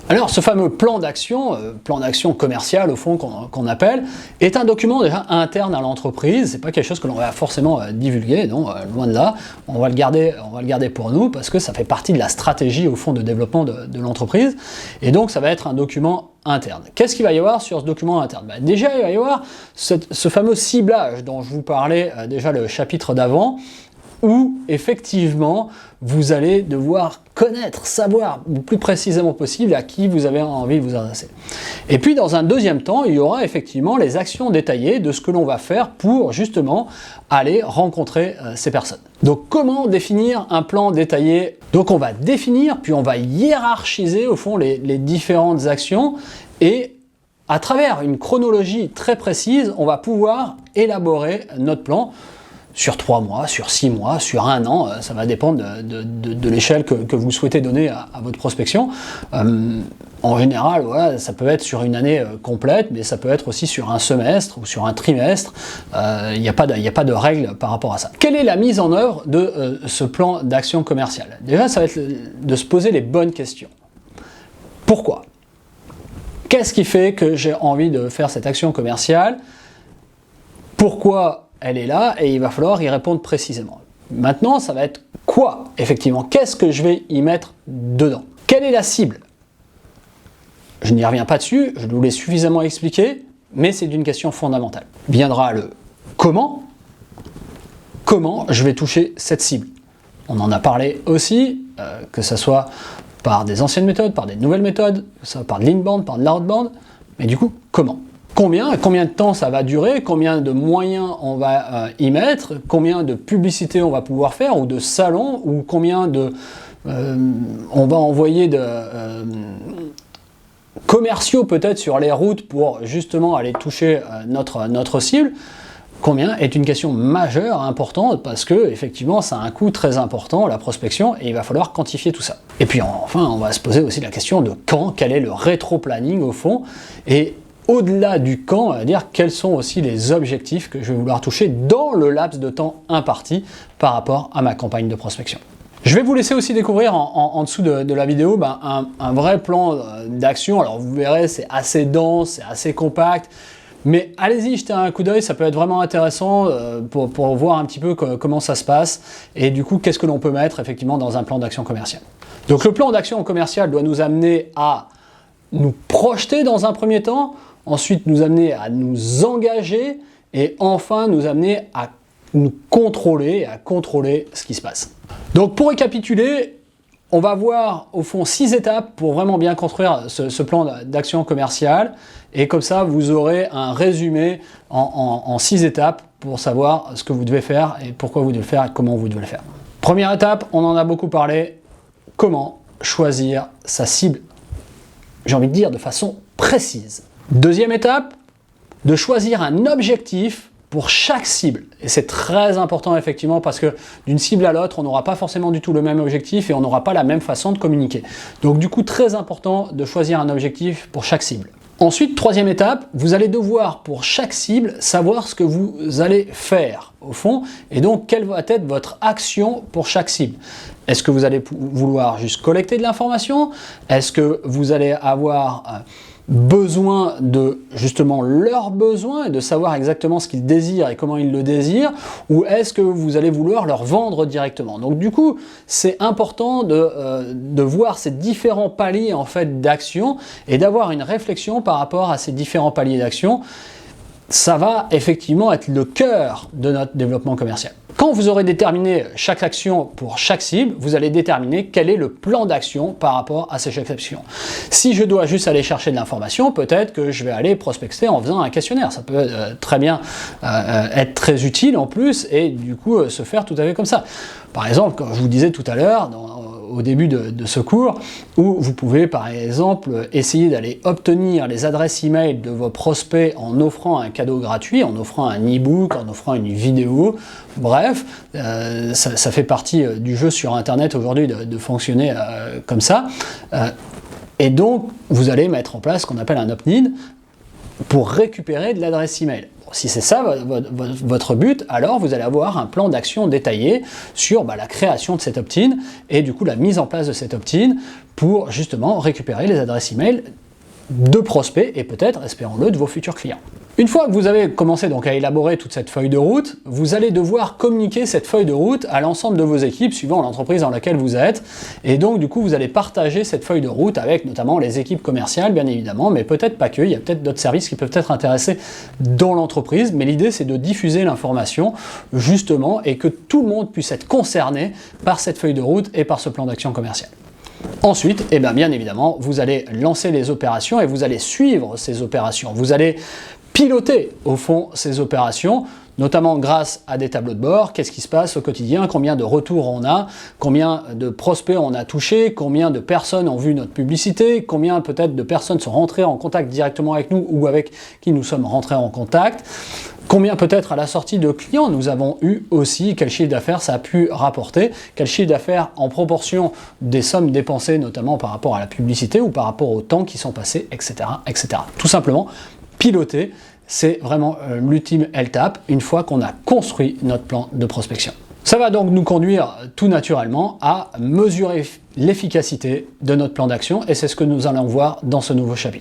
Alors ce fameux plan d'action commercial au fond qu'on appelle, est un document déjà interne à l'entreprise. C'est pas quelque chose que l'on va forcément divulguer, non, loin de là. On va le garder pour nous parce que ça fait partie de la stratégie au fond de développement de l'entreprise. Et donc ça va être un document interne. Qu'est-ce qu'il va y avoir sur ce document interne? Déjà il va y avoir ce fameux ciblage dont je vous parlais déjà le chapitre d'avant, où effectivement vous allez devoir connaître, savoir le plus précisément possible à qui vous avez envie de vous adresser. Et puis dans un deuxième temps, il y aura effectivement les actions détaillées de ce que l'on va faire pour justement aller rencontrer ces personnes. Donc comment définir un plan détaillé? Donc on va définir, puis on va hiérarchiser au fond les différentes actions, et à travers une chronologie très précise, on va pouvoir élaborer notre plan sur 3 mois, sur 6 mois, sur 1 an, ça va dépendre de l'échelle que vous souhaitez donner à votre prospection. En général, voilà, ça peut être sur une année complète, mais ça peut être aussi sur un semestre ou sur un trimestre. Il n'y a pas de règle par rapport à ça. Quelle est la mise en œuvre de ce plan d'action commerciale? Déjà, ça va être de se poser les bonnes questions. Pourquoi? Qu'est-ce qui fait que j'ai envie de faire cette action commerciale? Pourquoi elle est là? Et il va falloir y répondre précisément. Maintenant, ça va être quoi, effectivement? Qu'est-ce que je vais y mettre dedans? Quelle est la cible? Je n'y reviens pas dessus, je vous l'ai suffisamment expliqué, mais c'est une question fondamentale. Viendra le comment. Comment je vais toucher cette cible? On en a parlé aussi, que ce soit par des anciennes méthodes, par des nouvelles méthodes, que ce soit par de l'inbound, par de l'outbound, mais du coup, comment? Combien de temps ça va durer, combien de moyens on va y mettre, combien de publicités on va pouvoir faire, ou de salons, ou combien de... on va envoyer de commerciaux peut-être sur les routes pour justement aller toucher notre cible. Combien est une question majeure, importante, parce que effectivement ça a un coût très important, la prospection, et il va falloir quantifier tout ça. Et puis enfin, on va se poser aussi la question de quand, quel est le rétro-planning au fond, et au-delà du quand, on va dire quels sont aussi les objectifs que je vais vouloir toucher dans le laps de temps imparti par rapport à ma campagne de prospection. Je vais vous laisser aussi découvrir en dessous de la vidéo un vrai plan d'action. Alors vous verrez, c'est assez dense, c'est assez compact, mais allez-y, jetez un coup d'œil, ça peut être vraiment intéressant pour voir un petit peu comment ça se passe, et du coup qu'est-ce que l'on peut mettre effectivement dans un plan d'action commerciale. Donc le plan d'action commercial doit nous amener à nous projeter dans un premier temps, ensuite nous amener à nous engager, et enfin nous amener à nous contrôler, à contrôler ce qui se passe. Donc pour récapituler, on va voir au fond 6 étapes pour vraiment bien construire ce plan d'action commerciale, et comme ça vous aurez un résumé en 6 étapes pour savoir ce que vous devez faire et pourquoi vous devez le faire et comment vous devez le faire. Première étape, on en a beaucoup parlé, comment choisir sa cible, j'ai envie de dire de façon précise. Deuxième étape, de choisir un objectif pour chaque cible. Et c'est très important effectivement parce que d'une cible à l'autre, on n'aura pas forcément du tout le même objectif et on n'aura pas la même façon de communiquer. Donc du coup, très important de choisir un objectif pour chaque cible. Ensuite, troisième étape, vous allez devoir pour chaque cible savoir ce que vous allez faire au fond, et donc quelle va être votre action pour chaque cible. Est-ce que vous allez vouloir juste collecter de l'information? Est-ce que vous allez avoir besoin de justement leurs besoins et de savoir exactement ce qu'ils désirent et comment ils le désirent, ou est-ce que vous allez vouloir leur vendre directement? Donc du coup, c'est important de voir ces différents paliers en fait d'action et d'avoir une réflexion par rapport à ces différents paliers d'action. Ça va effectivement être le cœur de notre développement commercial. Quand vous aurez déterminé chaque action pour chaque cible, vous allez déterminer quel est le plan d'action par rapport à ces chaque actions. Si je dois juste aller chercher de l'information, peut-être que je vais aller prospecter en faisant un questionnaire. Ça peut très bien être très utile en plus et du coup se faire tout à fait comme ça. Par exemple, comme je vous disais tout à l'heure, au début de ce cours, où vous pouvez par exemple essayer d'aller obtenir les adresses email de vos prospects en offrant un cadeau gratuit, en offrant un e-book, en offrant une vidéo, bref, ça fait partie du jeu sur internet aujourd'hui de fonctionner comme ça. Et donc vous allez mettre en place ce qu'on appelle un opt-in. pour récupérer de l'adresse email. Si c'est ça votre but, alors vous allez avoir un plan d'action détaillé sur la création de cet opt-in et du coup la mise en place de cet opt-in pour justement récupérer les adresses email de prospects et peut-être, espérons-le, de vos futurs clients. Une fois que vous avez commencé donc à élaborer toute cette feuille de route, vous allez devoir communiquer cette feuille de route à l'ensemble de vos équipes suivant l'entreprise dans laquelle vous êtes. Et donc du coup vous allez partager cette feuille de route avec notamment les équipes commerciales bien évidemment, mais peut-être pas que, il y a peut-être d'autres services qui peuvent être intéressés dans l'entreprise, mais l'idée c'est de diffuser l'information justement et que tout le monde puisse être concerné par cette feuille de route et par ce plan d'action commercial. Ensuite, bien évidemment, vous allez lancer les opérations et vous allez suivre ces opérations. Vous allez piloter au fond ces opérations, notamment grâce à des tableaux de bord. Qu'est-ce qui se passe au quotidien? Combien de retours on a? Combien de prospects on a touché? Combien de personnes ont vu notre publicité? Combien peut-être de personnes sont rentrées en contact directement avec nous ou avec qui nous sommes rentrés en contact? Combien peut-être à la sortie de clients nous avons eu aussi? Quel chiffre d'affaires ça a pu rapporter? Quel chiffre d'affaires en proportion des sommes dépensées, notamment par rapport à la publicité ou par rapport au temps qui sont passés, etc. etc. Tout simplement, piloter, c'est vraiment l'ultime étape une fois qu'on a construit notre plan de prospection. Ça va donc nous conduire tout naturellement à mesurer l'efficacité de notre plan d'action et c'est ce que nous allons voir dans ce nouveau chapitre.